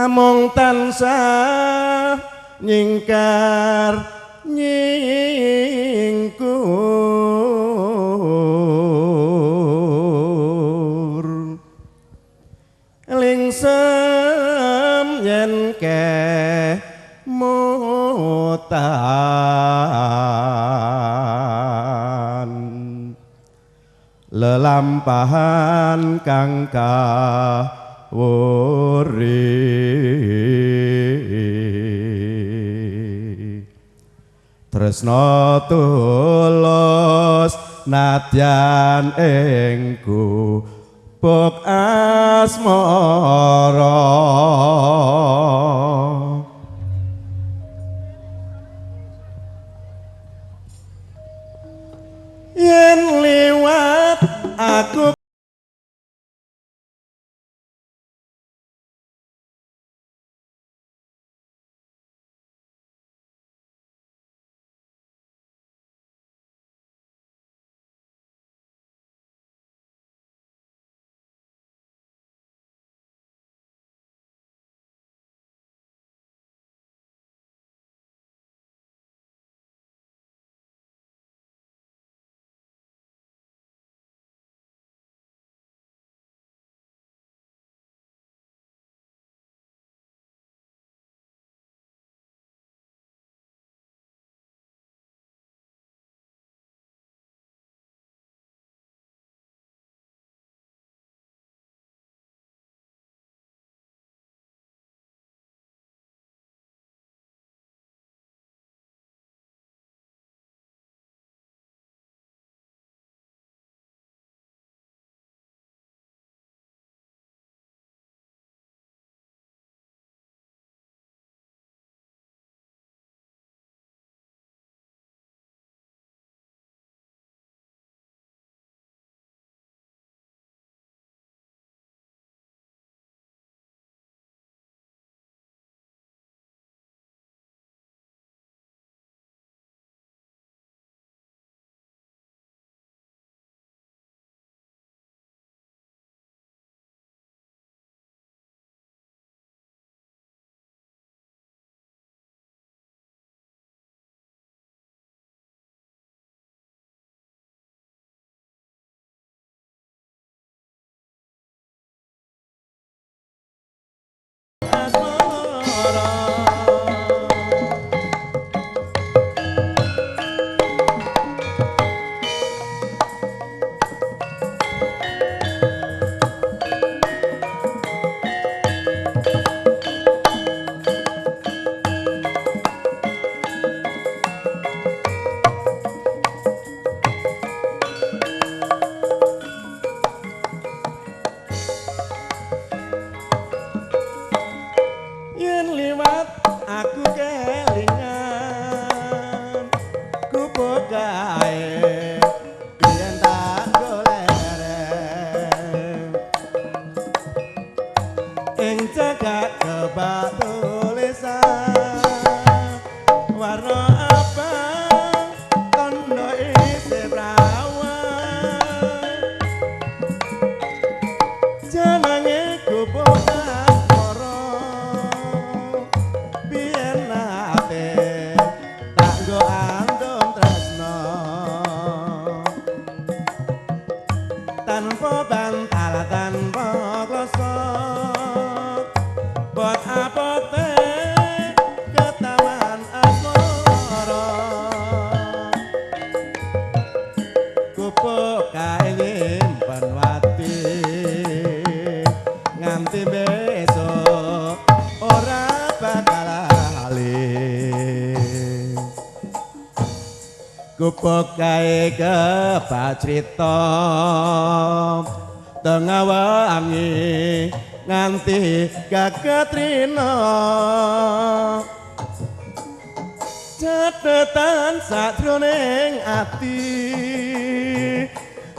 amung tansah nyingkar nyingkur lingsem yen keh mutan lelampahan kang kawuri tresna tulus nadyan ing gubuk asmara yen liwat aku Gubuk kae kepacrita tengah wangi nganti gagatrina catetan sajroning ati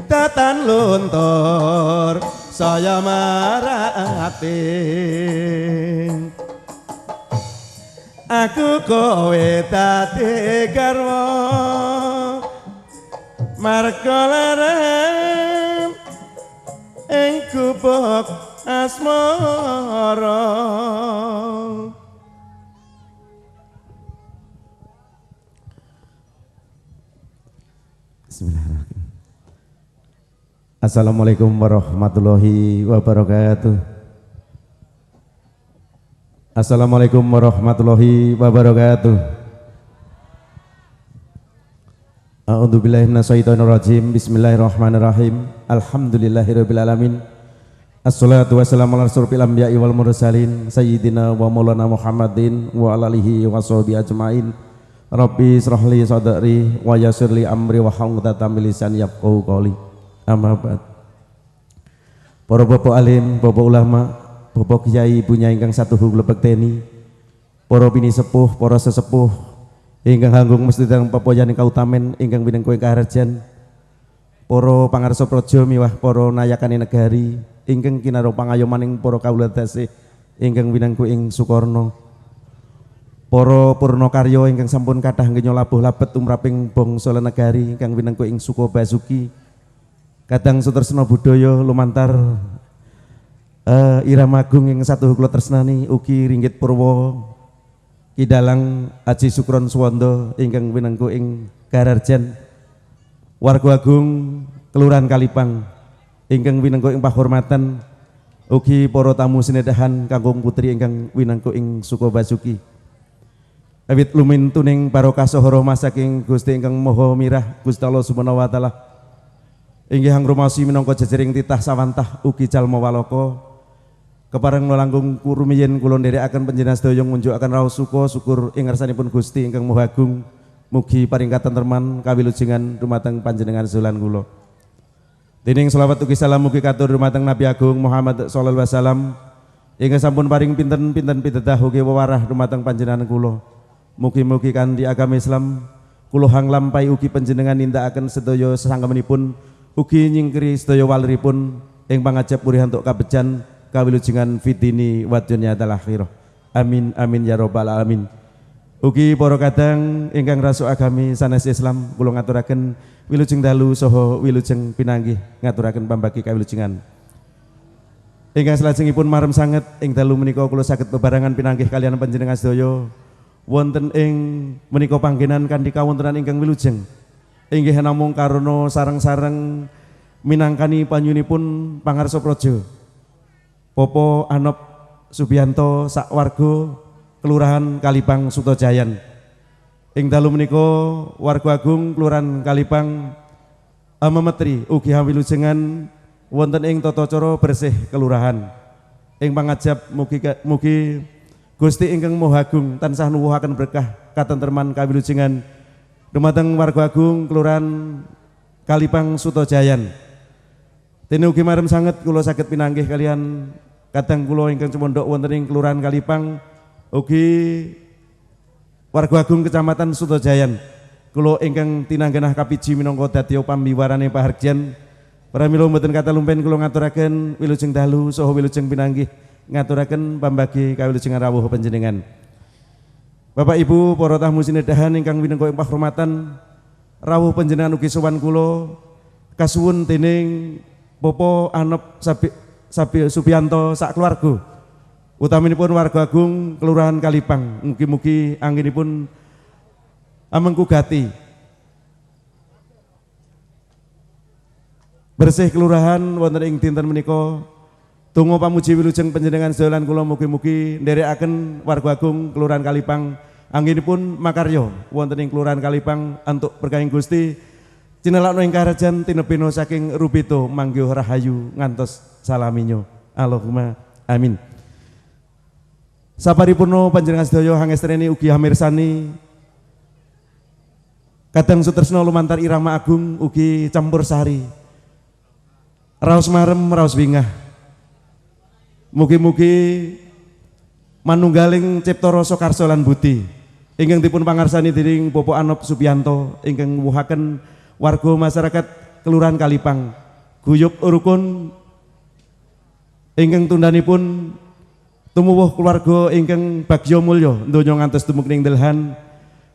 tatan luntur saya marati aku kowe dadi garwa marga larang ing gubuk asmara Bismillahirrahmanirrahim. Assalamualaikum warahmatullahi wabarakatuh. Assalamualaikum warahmatullahi wabarakatuh. A'udzubillahi minasyaitonirrajim. Bismillahirrahmanirrahim. Alhamdulillahirabbil alamin. Assalatu wassalamu ala asyrofil anbiya'i wal mursalin sayyidina wa maulana Muhammadin wa ala alihi wa sahbihi ajmain. Rabbi israhli sadri wa yassirli amri wa hlul 'uqdatam min lisani yafqahu qawli. Amma ba'd. Para bapak alim, bapak ulama, bapak kiai punya ingkang satuhu kula bekteni, para bini sepuh, para sesepuh ingkang hanggung mesti dalam papoyaning kautamen ingkang winengku kaharjan, para pangarsa praja miwah para nayakane negari ingkang kinaro pangayomaning para kawula tasih ingkang winengku ing Sukarna, para purna karya ingkang sampun kathah nggenya labuh labet tumraping bangsa lan negari ingkang winengku ing Sukabasuki, kadang sutresna budaya lumantar irama agung ing satuhu kula tresnani ugi ringgit purwa Kidalang Aji Sukron Suwanda ingkang winengku ing Gararjan, warga agung Kelurahan Kalipang ingkang winengku ing pahormatan, ugi para tamu sinedahan kanggung putri ingkang winengku ing Sukabasuki. Awit lumintuning barokah saha rahmah saking Gusti ingkang Maha Mirah Gusti Allah Subhanahu wa taala inggih hangrumasi minangka jejering titah sawantah ugi jalma walaka kepareng nulanggung kurumiyin kula nderekaken panjenengan sedaya ngunjukaken raos syukur ing ngarsanipun Gusti ingkang Maha Agung, mugi paring katenteman kawilujengan dumateng panjenengan sedayan kula. Dening selawat ugi salam mugi katur dumateng Nabi Agung Muhammad sallallahu alaihi wasallam ingkang sampun paring pinten-pinten pitedah ugi wewarah dumateng panjenengan kula. Mugi-mugi kanthi agama Islam kula hanglampahi ugi panjenengan nindakaken sedaya sesanggemenipun ugi nyingkiri sedaya waliripun ing pangajab purihantuk kabejan kawilujengan fitini wa dunya tal akhirah. Amin amin ya rabbal alamin. Ugi para kadang ingkang rasuk agami sanes Islam kula ngaturaken wilujeng dalu saha wilujeng pinanggih ngaturaken pambagi kawilujengan. Ingkang salajengipun marem sanget ing dalu menika kula saged bebarengan pinanggih kaliyan panjenengan sedaya wonten ing menika panggenan kanthi kawontenan ingkang wilujeng. Inggih namung karana sareng-sareng minangkani panyunipun pangarsa praja Popo Anop Subianto sakwarga Kelurahan Kalipang Sutojayan. Ing dalu menika warga agung Kelurahan Kalipang memetri ugi hawilujengan wonten ing tata cara bersih kelurahan. Ing pangajab mugi Gusti ingkang Maha Agung tansah nuwuhaken berkah katentreman kawilujengan dumateng warga agung Kelurahan Kalipang Sutojayan. Dene ugi marem sanget kula saged pinanggih kalian kadang kula ingkang cemondhok wonten ing Kelurahan Kalipang ugi warga agung Kecamatan Sutojayan. Kula ingkang tinanggenah kapiji minangka dadya pambiwarane pahargyan. Pramila mboten kata lumpen kula ngaturaken wilujeng dalu saha wilujeng pinanggih ngaturaken pambagi kawilujengan rawuh panjenengan. Bapak Ibu para tamu sinedahan ingkang winengka ing pahormatan, rawuh panjenengan ugi sowan kula kasuwun dening Popo Anop Subianto sak keluarga utaminipun warga agung Kelurahan Kalipang. Mugi-mugi anggenipun amengku gati bersih kelurahan wonten ing dinten menika. Donga pamuji wilujeng panjenengan sedaya lan kula mugi-mugi nderekaken warga agung Kelurahan Kalipang anggenipun makarya wonten ing Kelurahan Kalipang antuk berkahing Gusti cinelakno ing karajan tinebena saking rubito manggih rahayu ngantos salaminyo. Allahumma amin. Saparipurna panjenengan sedaya hangestreni ugi hamirsani kadang sutresna lumantar irama agung ugi campur sari raos marem raos wingah. Mugi-mugi manunggaling cipta rasa karsa lan budi ingkang dipun pangarsani dening Bapak Anop Subianto ingkang wuhaken warga masyarakat Kelurahan Kalipang guyub rukun ingkang tundhanipun tumuwuh keluarga ingkang bagya mulya donya ngantos tumungking delhan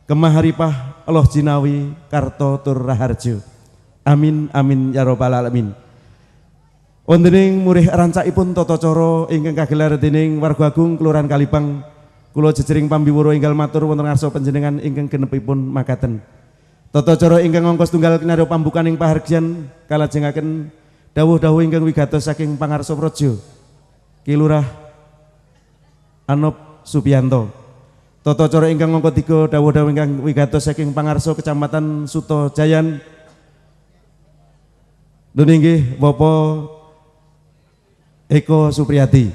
kemah haripah Allah jinawi karta tur raharja. Amin amin ya rabbal alamin. Wontening murih rancakipun tata cara ingkang kagelar dening warga agung Kelurahan Kalipang, kula jejering pambiwara enggal matur wonten ngarsa panjenengan ingkang genepipun makaten. Tata cara ingkang angka setunggal kinarya pambukaning pahargyan kalajengaken dawuh-dawuh ingkang wigatos saking pangarsa praja Ki Lurah Anop Subianto. Tata cara ingkang angka 3 dawuh-dawuh ingkang wigatos saking pangarsa Kecamatan Sutojayan Dene inggih Bapak Eko Supriyadi.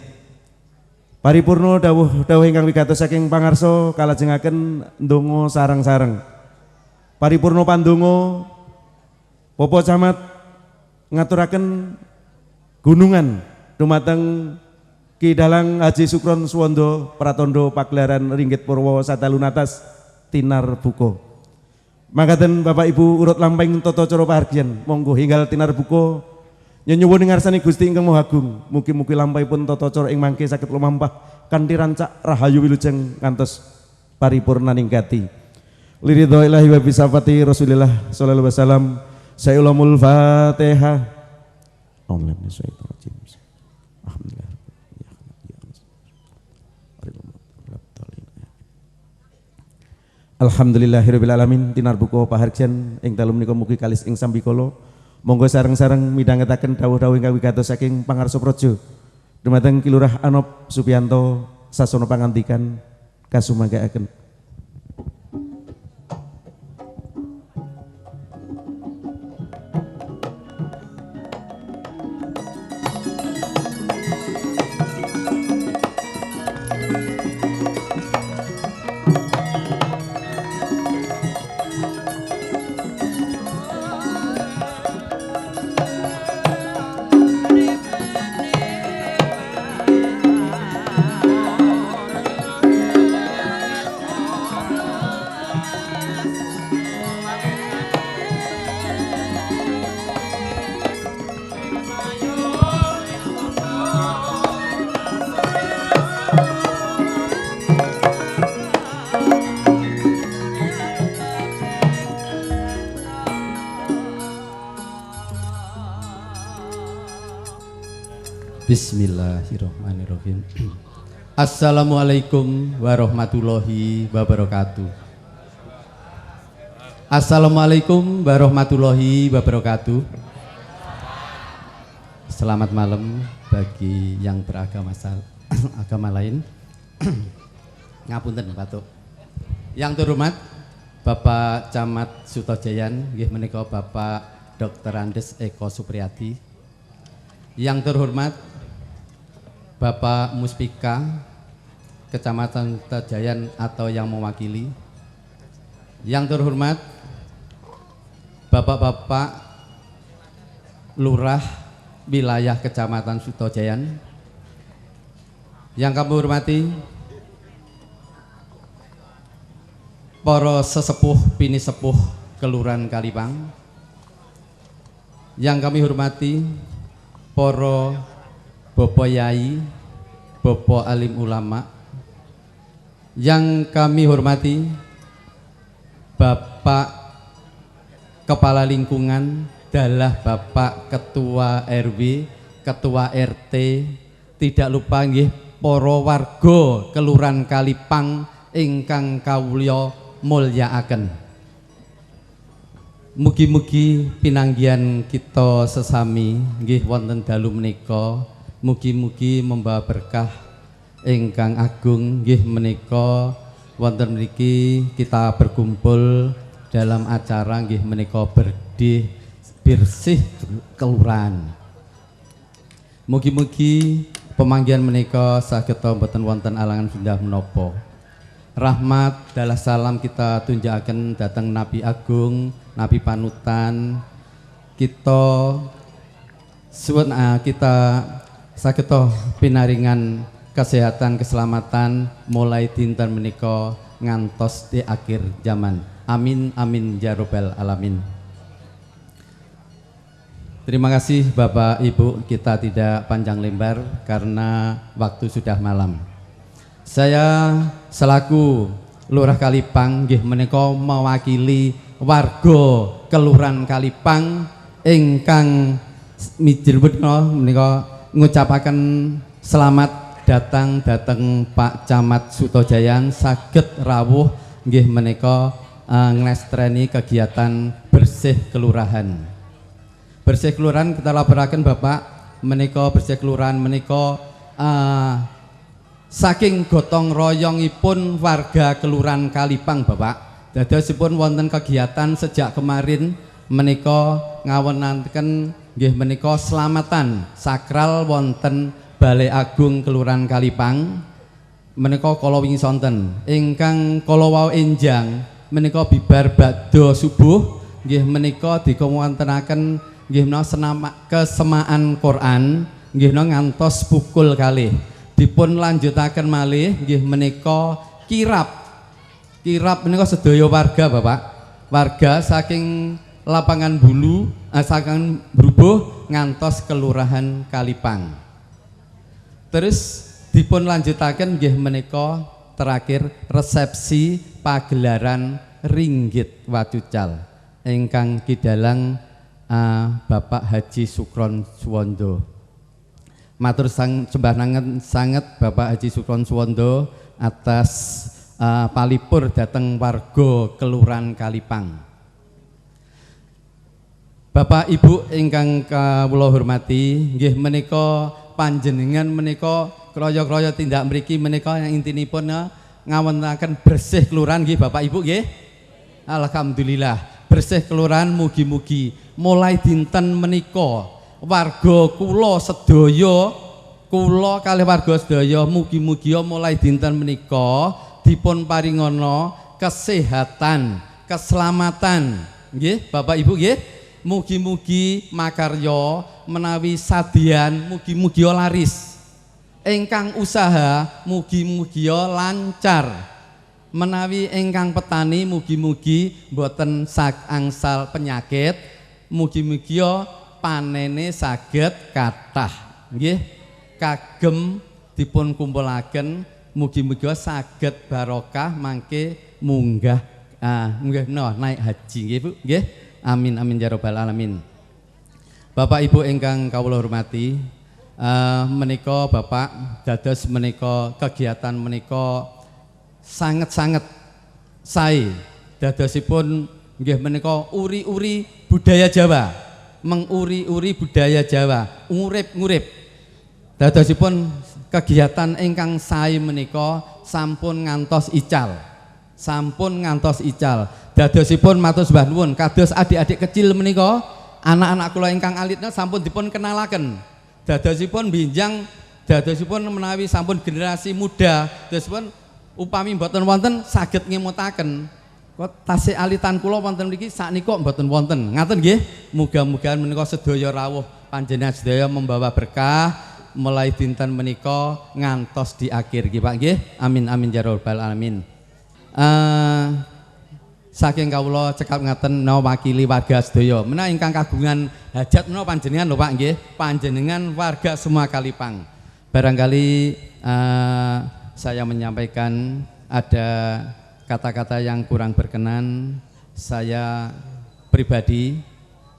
Paripurna dawuh ingkang wigatos saking pangarsa kalajengaken ndonga sareng-sareng. Paripurna pandonga Bapak Camat ngaturaken gunungan dumateng Ki Dalang Haji Sukron Suwondo Pratandha Pagelaran Ringgit Purwa Sadalunatas Tinar Buka. Mangkaten Bapak Ibu urut lampahing tata cara pahargyan monggo hinggal tinar buka nyuwun ing ngarsane Gusti ingkang Maha Agung. Mugi-mugi lampahipun tata cara ing mangke saged lumampah kanthi rancak rahayu wilujeng ngantos paripurna ningkati. Liridho ilahi wa bisafati Rasulillah sallallahu alaihi wasallam. Sayulamul Fatihah. Alhamdulillah. Alhamdulillahirabbil alamin. Tinar buka pahargyan ing dalu menika mugi kalis ing sambikala. Monggo sareng-sareng midhangetaken dawuh-dawuh ingkang wigatos saking pangarsa praja dumateng Ki Lurah Anop Subianto sasana pangandikan kasumanggaken. Bismillahirrahmanirrahim. Assalamualaikum warahmatullahi wabarakatuh. Assalamualaikum warahmatullahi wabarakatuh. Selamat malam bagi yang beragama agama lain. Ngapunten Batuk. Yang terhormat Bapak Camat Sutojayan nggih menika Bapak Dr. Andes Eko Supriyadi. Yang terhormat Bapak Muspika Kecamatan Sutojayan atau yang mewakili. Yang terhormat Bapak-bapak Lurah wilayah Kecamatan Sutojayan. Yang kami hormati para sesepuh bini sepuh Kelurahan Kalipang. Yang kami hormati para Bapak Yai, Bapak Alim Ulama. Yang kami hormati Bapak Kepala Lingkungan, adalah Bapak Ketua RW, Ketua RT, tidak lupa nggih para warga Kelurahan Kalipang ingkang kawulya mulyakaken. Mugi-mugi pinanggihan kita sesami nggih wonten dalu menika mugi-mugi membawa berkah ingkang agung nggih menika wonten mriki kita berkumpul dalam acara nggih menika bersih kelurahan. Mugi-mugi pemanggihan menika saged mboten wonten alangan sundah menapa. Rahmat dalah salam kita tunjakaken dhateng Nabi Agung, Nabi panutan kita suwun kita saged pinaringan kesehatan keselamatan mulai dinten menika ngantos di akhir zaman. Amin amin ya rabbal alamin. Terima kasih Bapak Ibu, kita tidak panjang lebar karena waktu sudah malam. Saya selaku Lurah Kalipang nggih menika mewakili warga Kelurahan Kalipang ingkang mijil menika ngucapaken selamat datang Pak Camat Sutojayan saged rawuh nggih menika nglestreni kegiatan bersih kelurahan. Bersih kelurahan kita laporaken Bapak menika bersih kelurahan menika saking gotong royongipun warga kelurahan Kalipang Bapak. Dadosipun wonten kegiatan sejak kemarin menika ngawenaken nggih menika selamatan sakral wonten Balai Agung Kelurahan Kalipang. Menika kala wingi sonten ingkang kala wau enjang menika bibar badha subuh nggih menika dikuwontenaken nggih menika kesemaan Quran nggih ngantos pukul kalih. Dipun lanjutaken malih nggih menika kirap. Kirap menika sedaya warga Bapak. Warga saking lapangan Bulu, saking Brubuh ngantos Kelurahan Kalipang. Terus dipun lanjutaken nggih menika terakhir resepsi pagelaran Ringgit Wacucal ingkang kidalang Bapak Haji Sukron Suwondo. Matur sembah sanget Bapak Haji Sukron Suwondo atas palipur dateng warga Kelurahan Kalipang. Bapak Ibu ingkang kawula hormati, nggih menika panjenengan menika kroyo-kroyo tindak mriki menika yang intinipun ngawontenaken bersih kelurahan nggih Bapak Ibu nggih. Alhamdulillah bersih kelurahan mugi-mugi mulai dinten menika warga kula sedaya kula kalih warga sedaya mugi-mugi mulai dinten menika dipun paringana kesehatan, keselamatan nggih Bapak Ibu nggih. Mugi-mugi makarya menawi sadian mugi-mugi laris. Ingkang usaha mugi-mugi lancar. Menawi ingkang petani mugi-mugi mboten angsal penyakit, mugi-mugi panene saged kathah nggih. Kagem dipun kumpulaken mugi-mugi saged barokah mangke munggah naik haji nggih Bu nggih. Amin amin ya rabbal alamin. Bapak Ibu ingkang kawula hormati, menika Bapak dados menika kegiatan menika sangat-sangat sae. Dadosipun nggih menika uri-uri budaya Jawa, menguri-uri budaya Jawa, ngurip-ngurip. Dadosipun kegiatan ingkang sae menika sampun ngantos ical. Sampun ngantos ical. Dadosipun matur sembah nuwun kados adik-adik kecil menika, anak-anak kula ingkang alitna sampun dipun kenalaken. Dadosipun binjang, dadosipun menawi sampun generasi muda, dadosipun upami mboten wonten saged ngemutaken. Kok tasih alitan kula wonten mriki saknika mboten wonten. Ngaten nggih. Muga-muga menika sedaya rawuh panjenengan sedaya membawa berkah mulai dinten menika ngantos di akhir nggih Pak nggih. Amin amin ya rabbal alamin. Saking kawula cekap ngaten wakili warga sedaya menawi ingkang kagungan hajat menawa panjenengan lho Pak nggih, panjenengan warga semua Kalipang. Barangkali saya menyampaikan ada kata-kata yang kurang berkenan, saya pribadi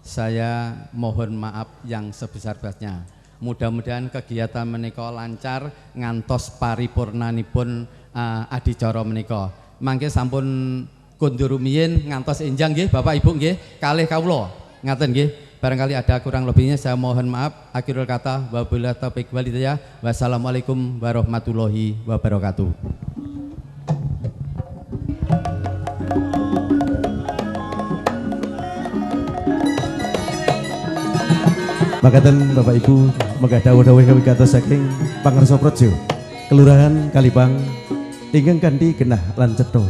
saya mohon maaf yang sebesar-besarnya. Mudah-mudahan kegiatan menika lancar ngantos paripurnanipun adicara menika. Mangke sampun kundur rumiyin ngantos enjang nggih Bapak Ibu nggih kalih kawula ngaten nggih. Barangkali ada kurang lebihnya saya mohon maaf. Akhirul kata wabillahi taufiq wal hidayah. Wassalamualaikum warahmatullahi wabarakatuh. Makaten Bapak Ibu megah dawuh-dawuh kawigatos saking Pangarsa Praja Kelurahan Kalipang ingkang kanthi genah lan cetha.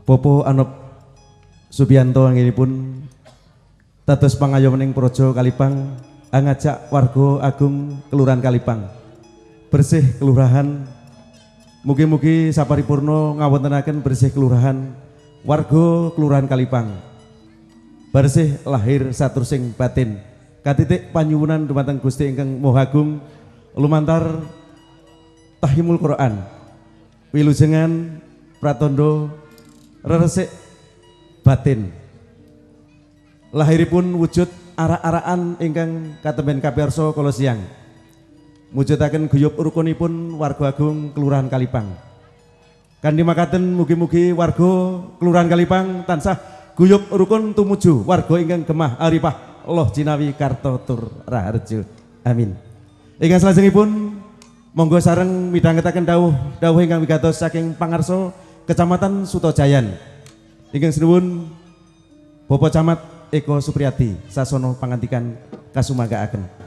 Popo Anop Subianto anggenipun dados pangayomaning Praja Kalipang ngajak warga agung Kelurahan Kalipang bersih kelurahan. Mugi-mugi saparipurna ngawontenaken bersih kelurahan warga Kelurahan Kalipang. Bersih lahir satrusing batin. Katitik panyuwunan dumateng Gusti ingkang Maha Agung lumantar tahimul Quran. Wilujengan pratandha resik batin. Lahiripun wujud arak-arakan ingkang katemben kapiyarsa kala siang. Mujudaken guyub rukunipun warga agung Kelurahan Kalipang. Kanthi makaten mugi-mugi warga Kelurahan Kalipang tansah guyub rukun tumuju warga ingkang gemah aripah Allah jinawi karto tur raharjo. Amin. Ingkang salajengipun monggo sareng midhangetaken dawuh ingkang wigatos saking pangarsa Kecamatan Sutojayan. Ingkang sinuwun Bapak Camat Eko Supriyadi sasono pangandikan kasumagaaken.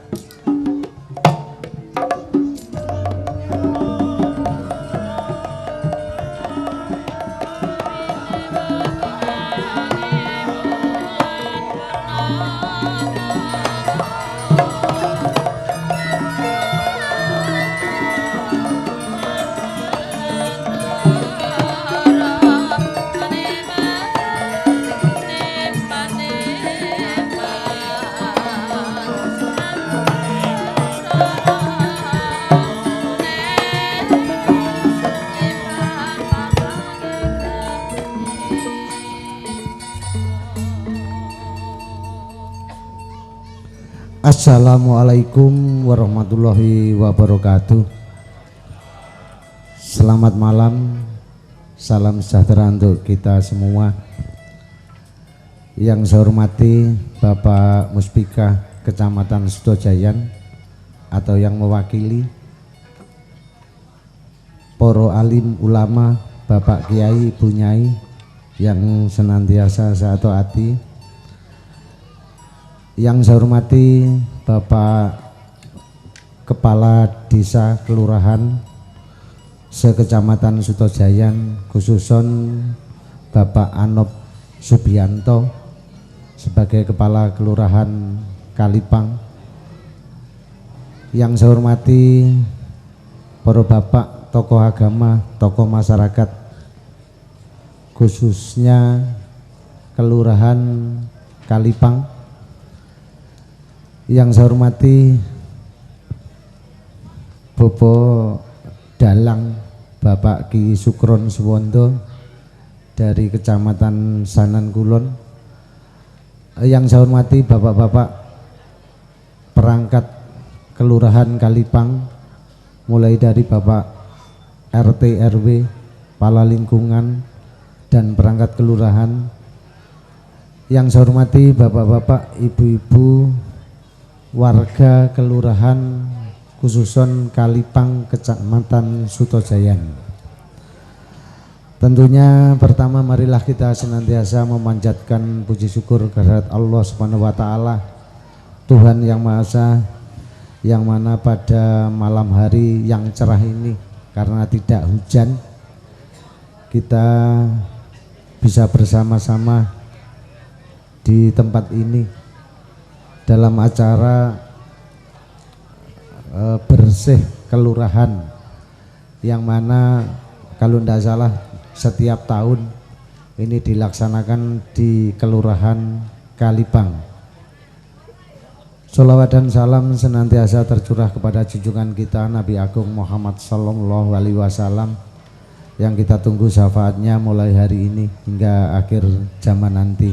Assalamualaikum warahmatullahi wabarakatuh. Selamat malam, salam sejahtera untuk kita semua. Yang saya hormati Bapak Muspika Kecamatan Sutojayan atau yang mewakili para alim ulama, Bapak Kiai, Ibu Nyai yang senantiasa saya taati. Yang saya hormati Bapak Kepala Desa Kelurahan Sekecamatan Sutojayan, khususon Bapak Anop Subianto sebagai Kepala Kelurahan Kalipang. Yang saya hormati para bapak tokoh agama, tokoh masyarakat, khususnya Kelurahan Kalipang. Yang saya hormati Bobo Dalang Bapak Ki Sukron Suwondo dari Kecamatan Sanan Kulon. Yang saya hormati bapak-bapak perangkat Kelurahan Kalipang, mulai dari Bapak RT RW, Kepala Lingkungan dan perangkat kelurahan. Yang saya hormati bapak-bapak, ibu-ibu, warga kelurahan khususon Kalipang Kecamatan Sutojayan. Tentunya pertama marilah kita senantiasa memanjatkan puji syukur kehadirat Allah Subhanahu wa taala, Tuhan yang Maha Esa, yang mana pada malam hari yang cerah ini karena tidak hujan kita bisa bersama-sama di tempat ini dalam acara bersih kelurahan, yang mana kalau tidak salah setiap tahun ini dilaksanakan di Kelurahan Kalipang. Sholawat dan salam senantiasa tercurah kepada junjungan kita Nabi Agung Muhammad Sallallahu Alaihi Wasallam yang kita tunggu syafaatnya mulai hari ini hingga akhir zaman nanti.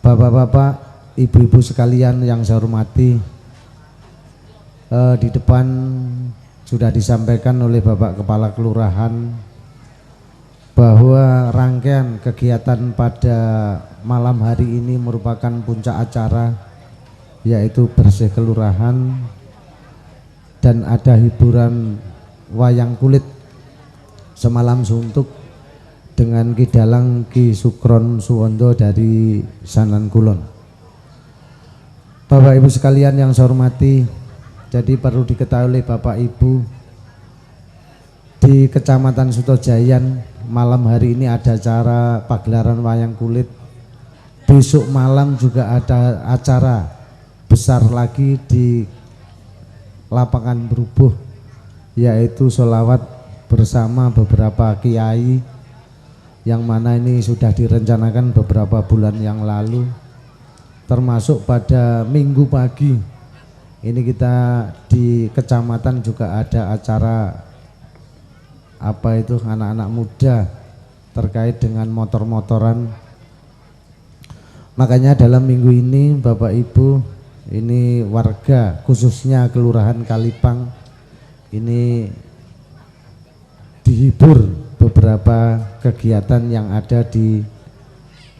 Bapak-bapak, ibu-ibu sekalian yang saya hormati, di depan sudah disampaikan oleh Bapak Kepala Kelurahan bahwa rangkaian kegiatan pada malam hari ini merupakan puncak acara, yaitu bersih kelurahan dan ada hiburan wayang kulit semalam suntuk dengan Ki Dalang Ki Sukron Suwondo dari Sanan Kulon. Bapak Ibu sekalian yang saya hormati, jadi perlu diketahui oleh Bapak Ibu, di Kecamatan Sutojayan malam hari ini ada acara pagelaran wayang kulit. Besok malam juga ada acara besar lagi di lapangan Berubuh, yaitu sholawat bersama beberapa kiai, yang mana ini sudah direncanakan beberapa bulan yang lalu. Termasuk pada minggu pagi ini kita di kecamatan juga ada acara anak-anak muda terkait dengan motor-motoran. Makanya dalam minggu ini Bapak Ibu, ini warga khususnya Kelurahan Kalipang ini dihibur beberapa kegiatan yang ada di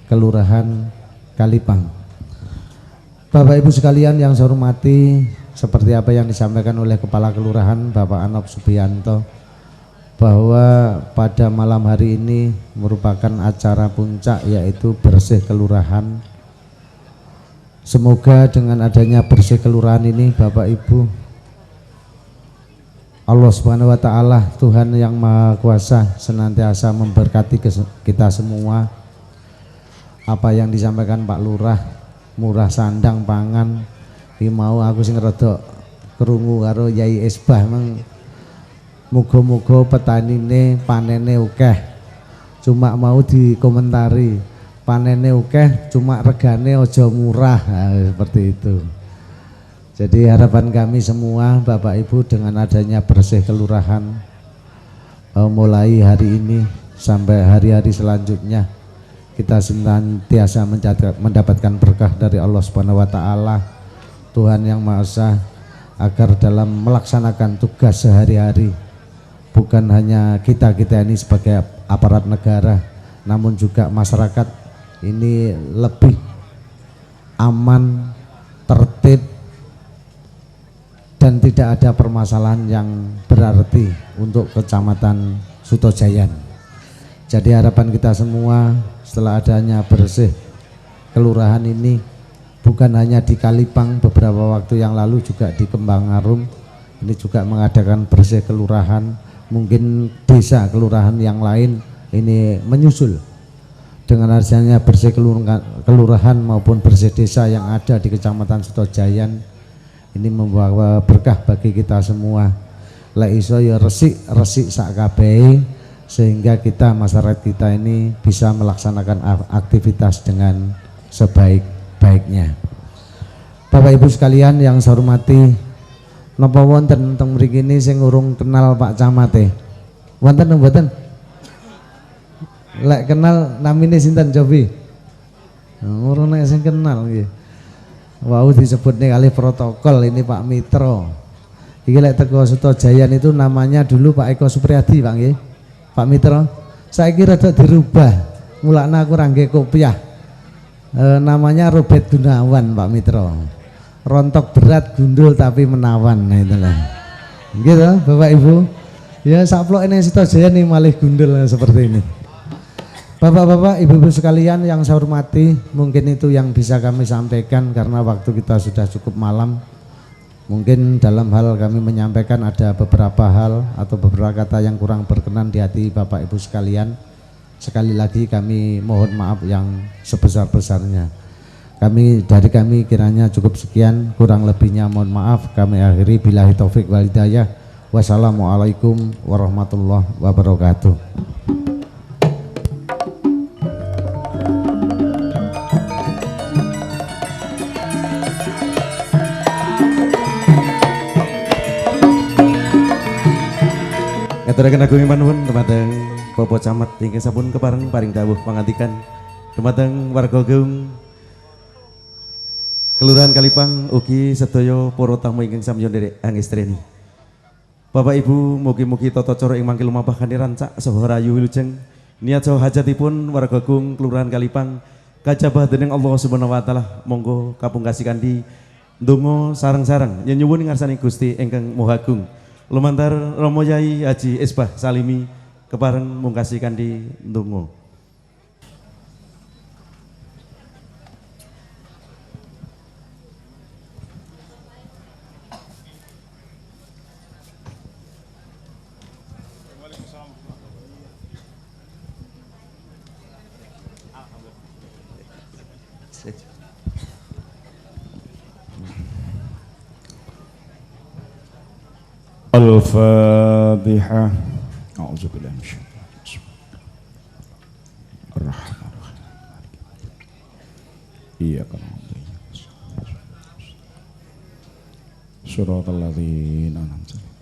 Kelurahan Kalipang. Bapak Ibu sekalian yang saya hormati, seperti apa yang disampaikan oleh Kepala Kelurahan Bapak Anop Subianto, bahwa pada malam hari ini merupakan acara puncak yaitu bersih kelurahan. Semoga dengan adanya bersih kelurahan ini Bapak Ibu, Allah Subhanahu wa taala, Tuhan yang Maha Kuasa senantiasa memberkati kita semua. Apa yang disampaikan Pak Lurah, murah sandang pangan, iki mau aku sing rada krungu karo Yai Esbah, muga-muga petanine panene akeh. Cuma mau dikomentari, panene akeh cuma regane aja murah. Nah, seperti itu. Jadi harapan kami semua Bapak Ibu dengan adanya bersih kelurahan mulai hari ini sampai hari-hari selanjutnya, kita senantiasa mendapatkan berkah dari Allah Subhanahu wa taala, Tuhan yang Maha Esa, agar dalam melaksanakan tugas sehari-hari bukan hanya kita ini sebagai aparat negara, namun juga masyarakat ini lebih aman, tertib, dan tidak ada permasalahan yang berarti untuk Kecamatan Sutojayan. Jadi harapan kita semua setelah adanya bersih kelurahan ini, bukan hanya di Kalipang, beberapa waktu yang lalu juga di Kembangarum ini juga mengadakan bersih kelurahan. Mungkin desa kelurahan yang lain ini menyusul. Dengan adanya bersih kelurahan maupun bersih desa yang ada di Kecamatan Sutojayan, ini membawa berkah bagi kita semua. Lek iso ya resik sak kabehe, sehingga kita, masyarakat kita ini bisa melaksanakan aktivitas dengan sebaik-baiknya. Bapak Ibu sekalian yang saya hormati, napa wonten teng mriki ini sing urung kenal Pak Camate? Wonten mboten? Lek kenal namine sinten Jovi? Urung nek sing kenal nggih. Wau disebutne kali protokol ini Pak Mitro. Iki lek teko Sutojayan itu namanya dulu Pak Eko Supriyadi, Pak nggih. Pak Mitro, saya kira rada dirubah. Mulakna aku rangge kopiah. Namanya Robert Gunawan, Pak Mitro. Rontok berat, gundul tapi menawan. Nah itulah. Gitu, Bapak Ibu. Ya saplok ini Sutojayan nih malih gundul seperti ini. Bapak-bapak, ibu-ibu sekalian yang saya hormati, mungkin itu yang bisa kami sampaikan karena waktu kita sudah cukup malam. Mungkin dalam hal kami menyampaikan ada beberapa hal atau beberapa kata yang kurang berkenan di hati Bapak Ibu sekalian. Sekali lagi kami mohon maaf yang sebesar-besarnya. Dari kami kiranya cukup sekian, kurang lebihnya mohon maaf. Kami akhiri billahi taufik wal hidayah. Wassalamualaikum warahmatullahi wabarakatuh. Ngaturaken agung panuwun dumateng Bapak Camat ingkang sampun kepareng paring dawuh pangandikan dumateng warga Geung Kelurahan Kalipang ugi sedaya para tamu ingkang samya nderek angestreni. Bapak Ibu, mugi-mugi tata cara ing mangke lumebah kanthi rancak saha rayu wilujeng niat saha hajatipun warga Geung Kelurahan Kalipang kajabah dening Allah Subhanahu wa taala. Monggo kapungkasi kanthi ndonga sareng-sareng yen nyuwun ngarsane Gusti ingkang Maha Agung. Lumantar Romo Yai Haji Esbah Salimi kepareng mungkasi kanthi ndonga. Al-Fatihah. A'udzubillahi minasyaitonir rajim. Ar-Rahmanir-Rahim. Iyyaka na'budu wa iyyaka nasta'in. Shiratal ladzina an'amta 'alaihim.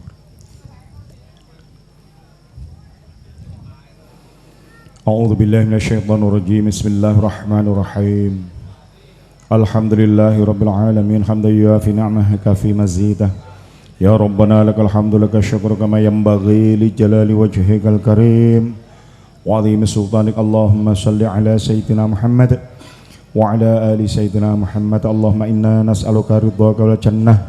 A'udzubillahi minasyaitonir rajim. Bismillahirrahmanirrahim. Alhamdulillahirabbil alamin hamdan yuafi ni'amahu kafi mazidah. Ya Rabbana lakal hamdu laka syukru kama yanbaghi li jalali wajhikal karim wa azimi sultanik. Allahumma salli ala sayyidina Muhammad wa ala ali sayyidina Muhammad. Allahumma inna nas'aluka ridhaka wal jannah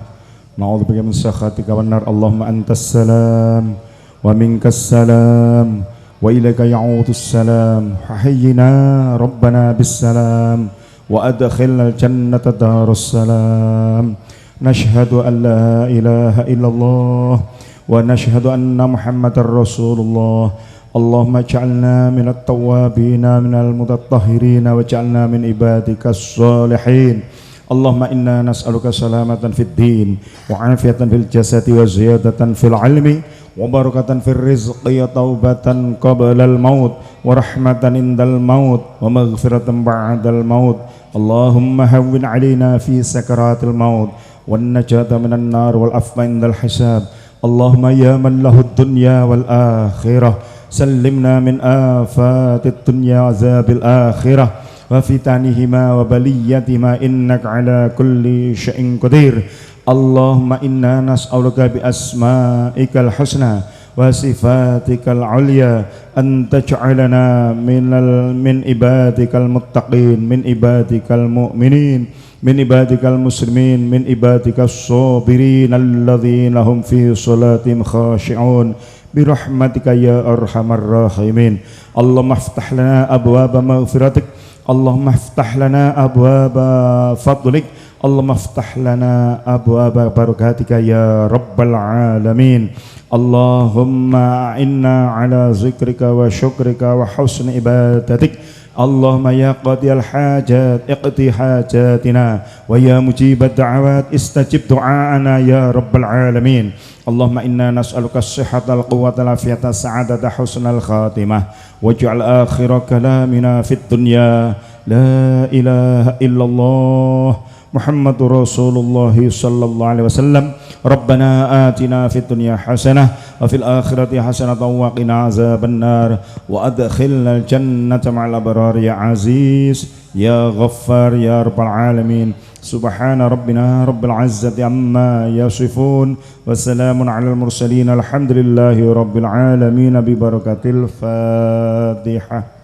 na'udzubika min sakhatika wan nar. Allahumma antas salam wa minkas salam wa ilaika ya'udus salam. Hayyina rabbana bis salam wa adkhilna al jannata darus salam. Nashhadu an la ilaha illallah wa nashhadu anna Muhammadar Rasulullah. Allahumma ja'alna minat tawwabina minal mutatahhirina wa ja'alna min ibadikas salihin. Allahumma inna nas'aluka salamatan fid din wa afiyatan fil jasadi wa ziyadatan fil ilmi wa barakatan fil rizqi wa taubatan qablal maut wa rahmatan indal maut wa maghfiratan ba'dal maut. Allahumma hawwin 'alaina fi sakaratil maut wan najata minan nar wal afwa indal hisab. Allahumma ya man lahud dunya wal akhirah sallimna min afatid dunya azabil akhirah wa fitanihima wa baliyatihima innaka ala kulli syai'in qadir. Allahumma inna nas'aluka bi asma'ikal husna wa sifatikal ulya an taj'alana min ibadikal muttaqin min ibadikal mu'minin min ibadikal muslimin min ibadikas sabirin alladzina hum fi salatihim khashi'un birahmatika ya arhamar rahimin. Allahumma iftah lana abwaaba maghfiratik. Allahumma iftah lana abwaaba fadlik. Allahumma iftah lana abwaaba barakatika ya rabbal alamin. Allahumma inna ala zikrika wa syukrika wa husni ibadatik. Allahumma ya qadiyal hajat iqdi hajatina wa ya mujibad da'awat istajib du'aana ya rabbal alamin. Allahumma inna nas'aluka as-sihhata al-quwwata al-afiyata as-sa'adata husnal khatimah waj'al akhira kalamina fid dunya la ilaha illallah Muhammadur Rasulullah sallallahu alaihi wasallam. Rabbana atina fid dunya hasanah wa fil akhirati hasanah wa qina azabannar wa adkhilnal jannata ma'al abrar ya aziz ya ghaffar ya rabbal alamin. Subhana rabbina rabbil izzati amma yasifun wa salamun alal mursalin alhamdulillahi rabbil alamin bi barakatil Fatihah.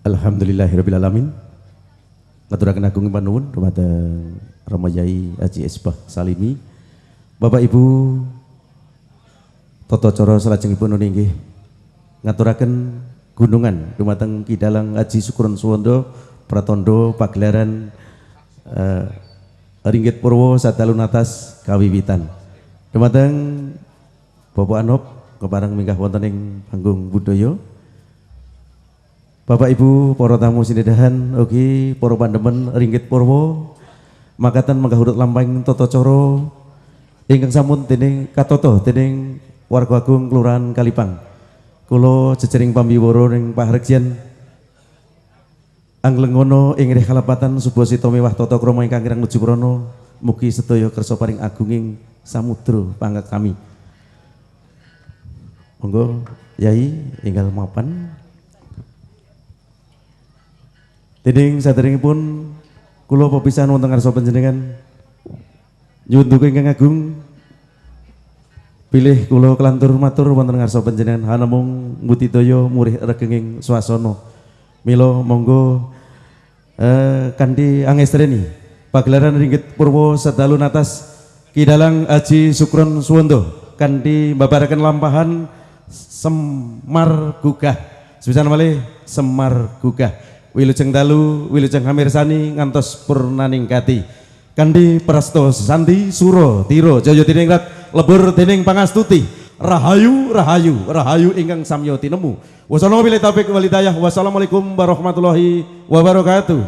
Alhamdulillahirabbil alamin. Ngaturaken agung panuwun dumateng Rama Yai Haji Isbah Salimi. Bapak Ibu tata cara salajengipun nggih ngaturaken gunungan dumateng Kidalang Haji Sukron Suwondo Pratandha pagelaran Ringgit Purwo sadalu natas kawiwitan. Dumateng Bapak Anop kepareng minggah wonten ing panggung budaya. Bapak Ibu para tamu sinedahan ugi para pandemen Ringgit Purwo makaten menggah urut lampahing tata cara ingkang sampun dening katata dening warga agung Kelurahan Kalipang. Kula jejering pambiwara ning pahargyan anglengono ing rih kalapatan subasita mewah tata krama ingkang kirang nuju prana mugi sedaya kersa paring agunging samudra pangkat kami. Monggo Yai enggal mapan. Dening saderengipun kula pepisahan wonten ngarsa panjenengan nyuwun duka ingkang agung pilih kula kelantur matur wonten ngarsa panjenengan hanamung mbudidaya murih regenging swasana. Mila monggo kanthi angestreni pagelaran Ringgit Purwo sadalu natas Kidalang Haji Sukron Suwondo kanthi mbabaraken lampahan Semar Gugah. Sepisan malih Semar Gugah. Wilujeng dalu, wilujeng hamirsani ngantos purnaningkati. Kanthi prasta sandi sura tira jaya diningrat lebur dening pangastuti. Rahayu rahayu rahayu ingkang samya tinemu. Wassalamualaikum warahmatullahi wabarakatuh. Wassalamualaikum warahmatullahi wabarakatuh.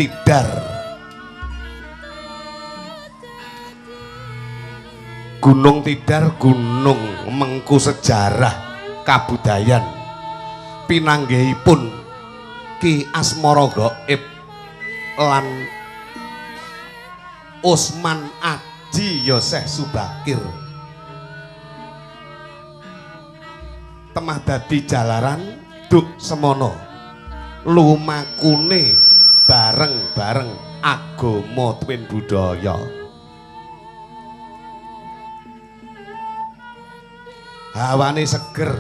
Tidar. Gunung Tidar gunung mengku sejarah kabudayan pinanggihipun Ki Asmara Gaib lan Usman Aji Yoseh Subakir temah dadi jalaran duk semono lumakune bareng-bareng agama tuwin budaya. Hawane seger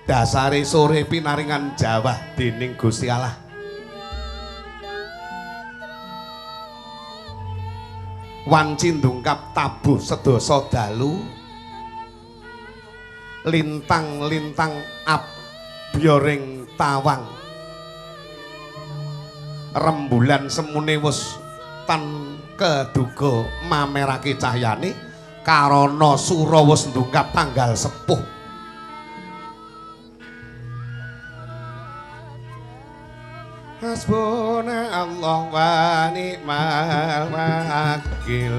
dasare sore pinaringan Jawa dening Gusti Allah. Wanci ndungkap tabuh sedasa dalu lintang-lintang abyoring tawang rembulan semune wis tan keduga mamerake cahyane karana sura wis ndungkap tanggal sepuh. Hasbuna Allah wa ni'mal wakil.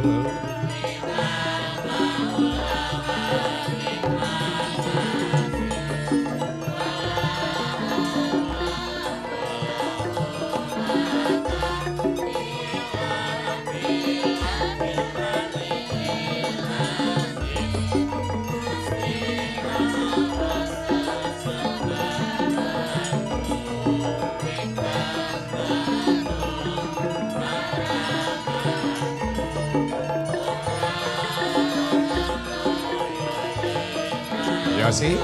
Ya sih.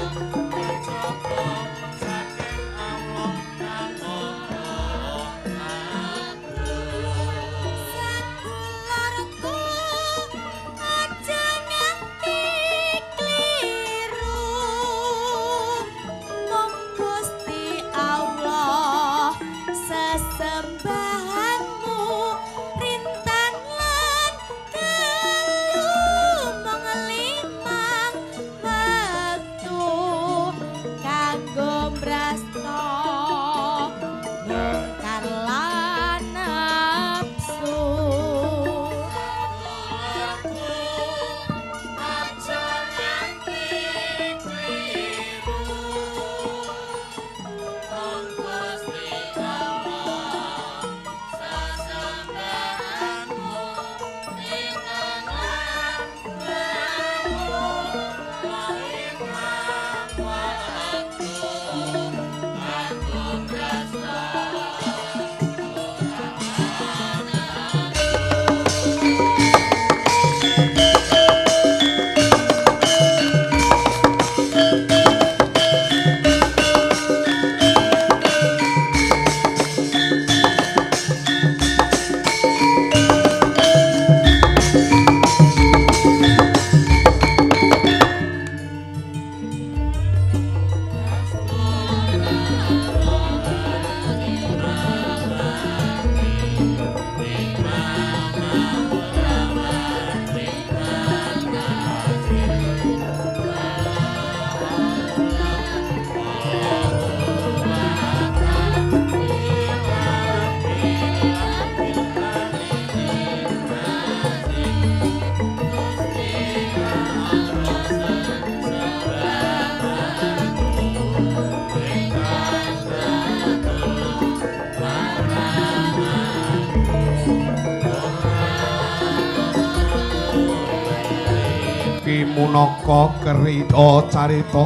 Munaka kerita carita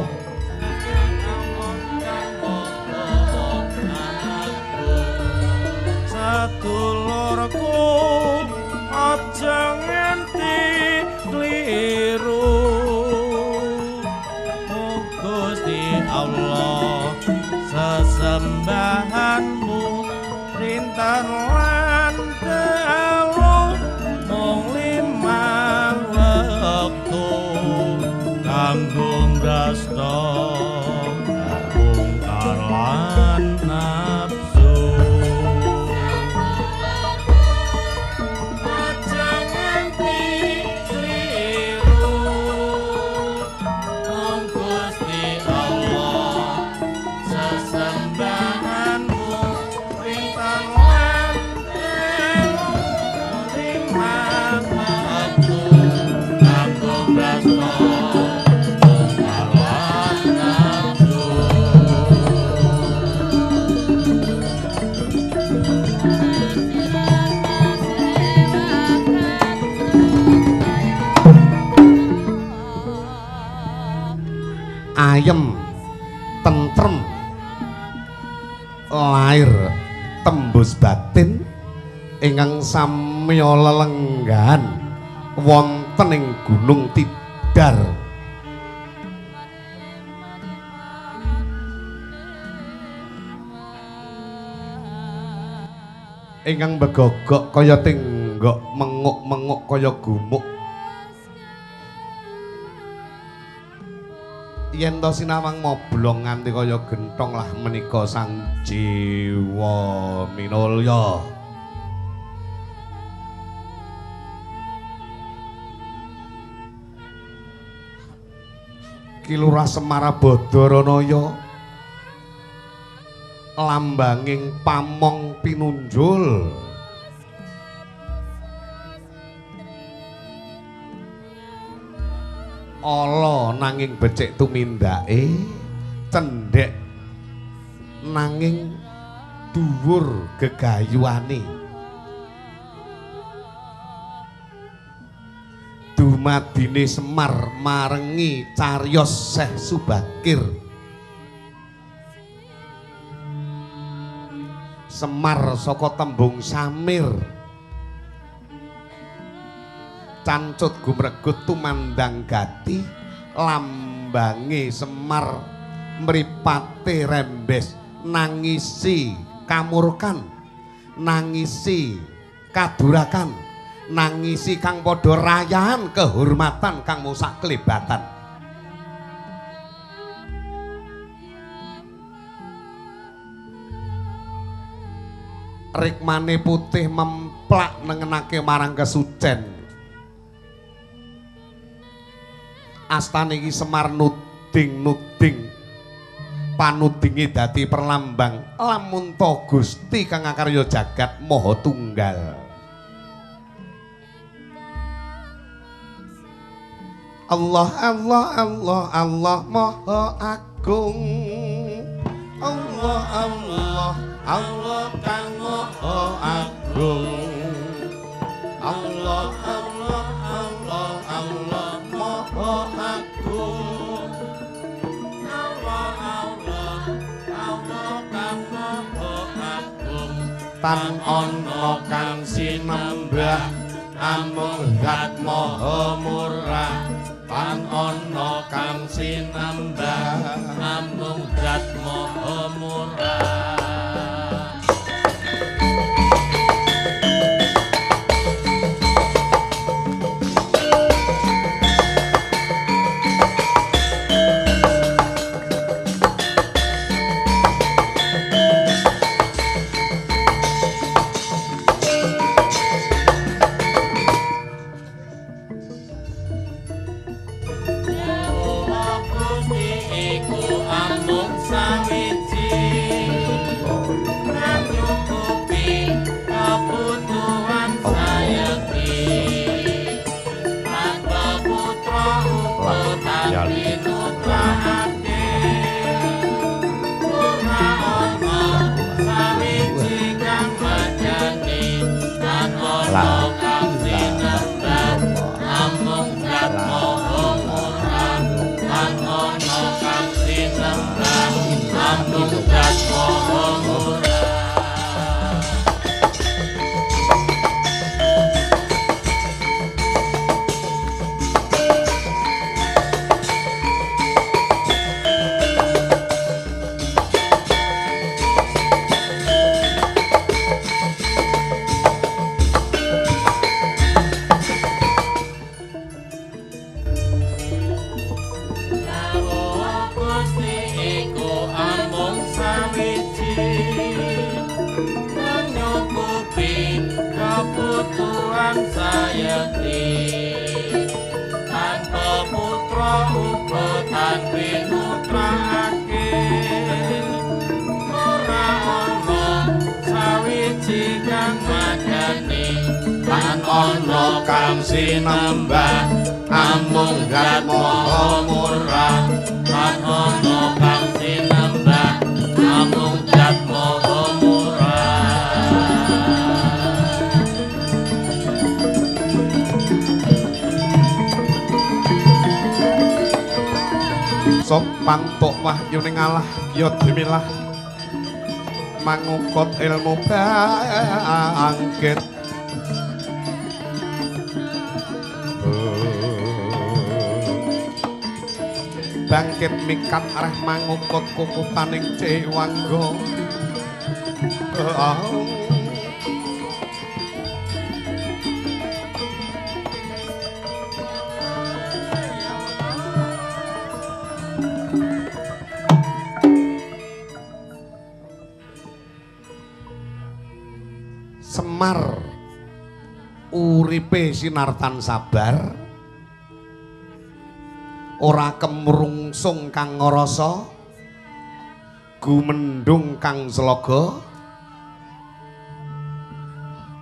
sadulurku aja nganti kliru Gusti Allah sesembahanmu rintan lan dalu mung limang wektu kanggo ngrasta bongkar lan nafsu aja nganti kliru mung Gusti Allah sesembahanmu rintan lan ayem tentrem lair tembus batin ingkang samya lelenggahan wonten ing Gunung Tidar ingkang begogok kaya tenggok menguk-menguk kaya gumuk yen to sinawang moblong nganti kaya gentong lah menika sang jiwa minulya Ki Lurah Semara Badaranaya lambanging pamong pinunjul ala nanging becik tumindake cendhek nanging dhuwur gegayuhane dumadine Semar marengi cariyos Syekh Subakir Semar saka tembung samir cancut gumregut tumandang gati lambange Semar mripate rembes nangisi kamurkan nangisi kadurakan nangisi kang padha rayahan kehormatan kang musak kelebatan rikmane putih memplak nengenake marang kesucen astane iki Semar nuding panudinge dadi perlambang lamun ta Gusti kang akarya jagat maha tunggal Allah Allah Allah Allah maha agung Allah Allah Allah kang maha agung Allah Allah Allah Allah maha agung Allah Allah Allah kang maha agung tan ana kang sinembah amung zat maha murah tan ana kang sinembah amung zat maha murah ana kang sinembah amung zat maha murah lan ana kang sinembah amung zat maha murah sok pantuk wahyuning Allah ya dimilah mangukut ilmu bangkit bangkit mikat areh mangukut kukutaning cewangga Semar uripe sinartan sabar ora kemrungsung kang ngrasa gumendung kang sloga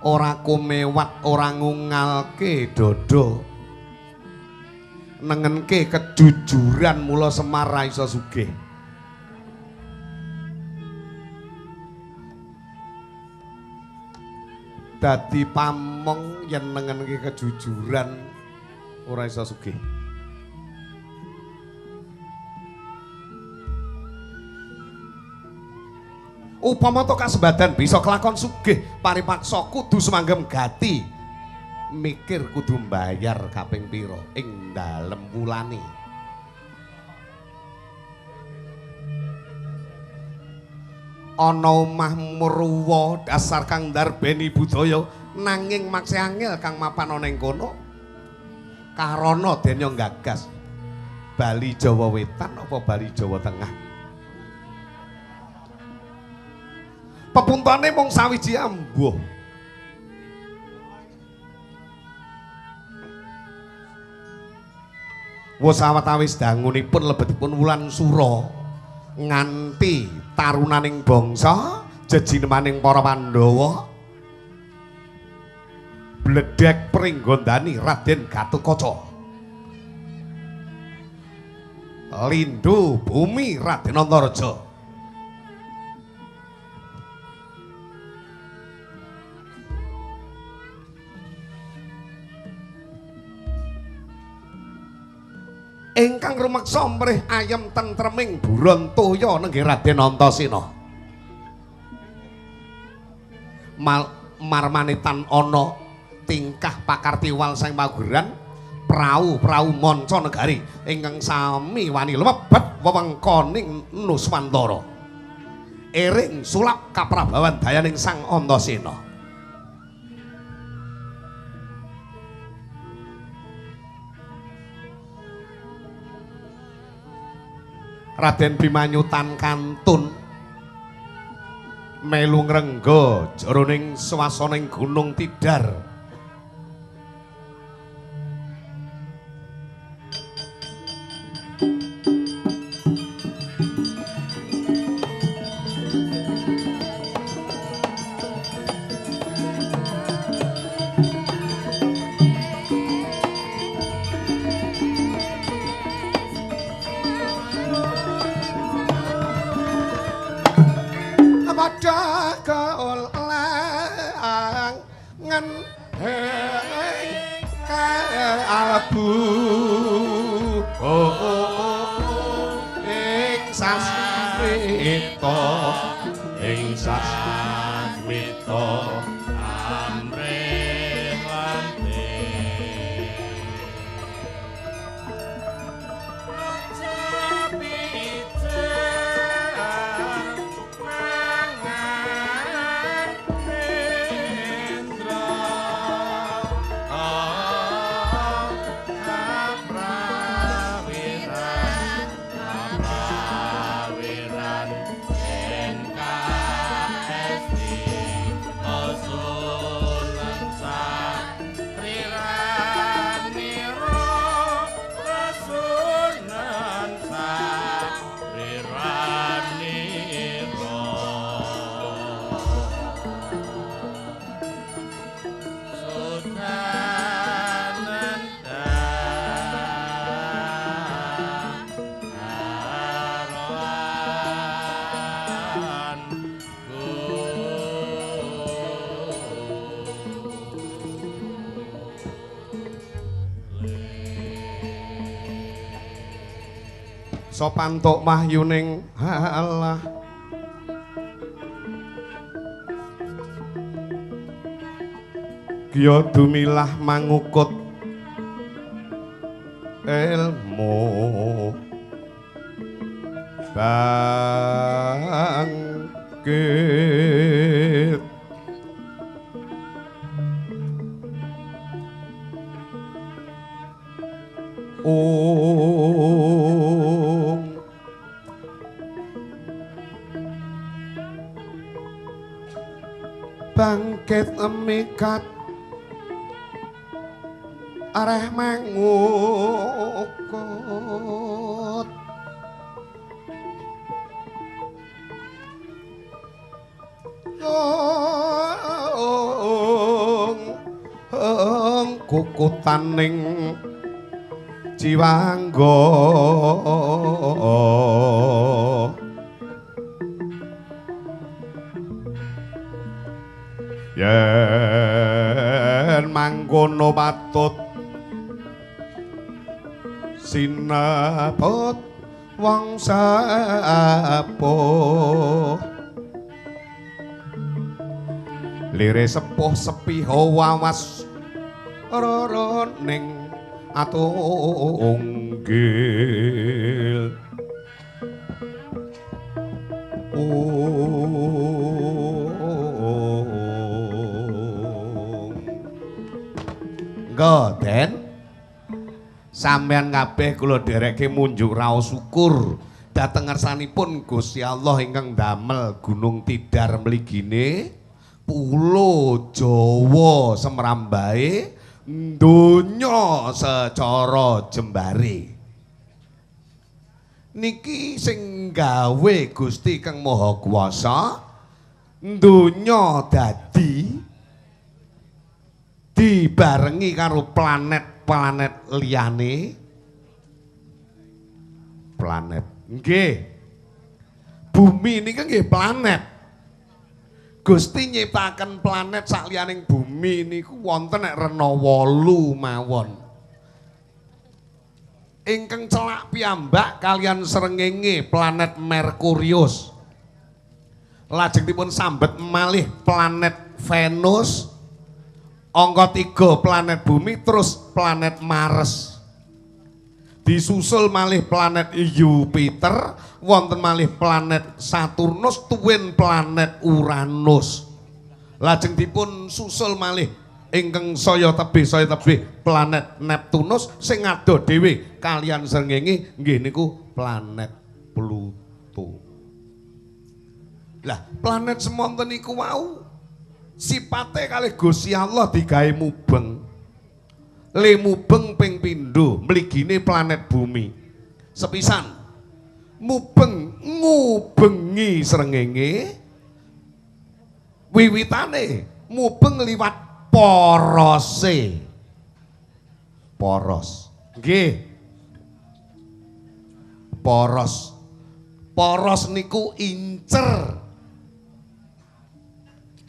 ora kumewat ora ngungalke dodo nengenke kejujuran mula Semar ra iso sugih dadi pamong yen nengenke kejujuran ora iso sugih. Upama to kasembadan bisa kelakon sugih paripaksa kudu semanggem gati mikir kudu mbayar kaping pira ing dalem wulane. Ana omah mruwa dasar kang ndarbeni budaya nanging makse angel kang mapan ana ing kono karana denya gagas Bali Jawa Wetan apa Bali Jawa Tengah pepuntane mung sawiji ambuh wis awis dangunipun lebetipun wulan sura nganti tarunaning bangsa jejinemaning para Pandhawa bledhek pringgondani Raden Gatotkaca lindhu bumi Raden Antaraja ingkang rumeksa mrih ayem tentreming buron toya nenggih Raden Antasena marmanitan ana tingkah pakartiwal sang mageran prau manca negari ingkang sami wani lumebet wewengkoning Nuswantara ering sulap kaprabawan dayaning Sang Antasena Raden Bimanyutan kantun melu ngrengga jroning swasaning Gunung Tidar kalbu ing sasmita amrih lante sopantuk mahyuning Allah Kiyo dumilah mangukut ilmu bangkit bangkit mikat areh mangukut kukutaning jiwangga yen mangkono patut sinebut wong sepuh lire sepuh sepiha wawas roning atunggil Goden sampean kabeh kula dereke munjuk raos syukur dhateng ngersanipun Gusti Allah ingkang damel Gunung Tidar mligine pulo Jawa semrambahe donya secara jembare niki sing gawe Gusti Kang Maha Kuwasa donya dadi dibarengi karo planet-planet liyane planet nggih bumi niki nggih planet Gusti nyiptaken planet sakliyaning bumi niku wonten nek rena 8 mawon ingkang celak piyambak kalian srengenge planet Merkurius lajeng dipun sambet malih planet Venus angka 3 planet bumi terus planet Mars disusul malih planet Jupiter wonten malih planet Saturnus tuwin planet Uranus lajeng dipun susul malih ingkang saya tebih planet Neptunus sing adoh dhewe kalian srengenge nggih niku planet Pluto lah planet semonten niku wau sipate kalih Gusti Allah digawe mubeng. Le mubeng ping pindho mligine planet bumi. Sepisan mubeng ngubengi srengenge wiwitane mubeng liwat porose. Poros. Nggih. Poros. Poros niku incer.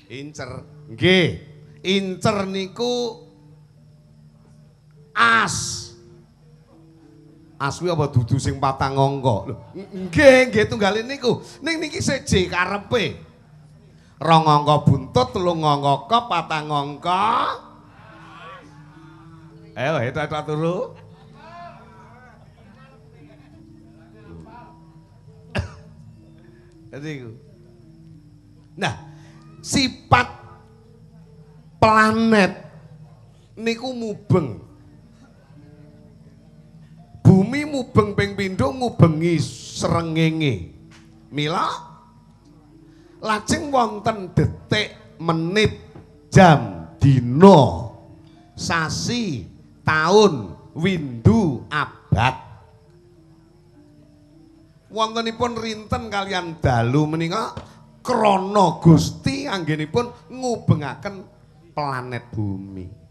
Incer, nggih. Incer niku as. As kuwi apa dudu sing 4 angka. Lho, nggih, nggih tunggalin niku. Ning niki seje karepe. 2 angka buntut, 3 angka kop, 4 angka. Ayo, eta turu. Nah, sifat planet niku mubeng. Bumi mubeng ping pindho ngubengi srengenge. Mila lajeng wonten detik, menit, jam, dina, sasi, taun, windu, abad. Wontenipun rinten kalian dalu menika krana Gusti anggenipun ngubengaken planet bumi.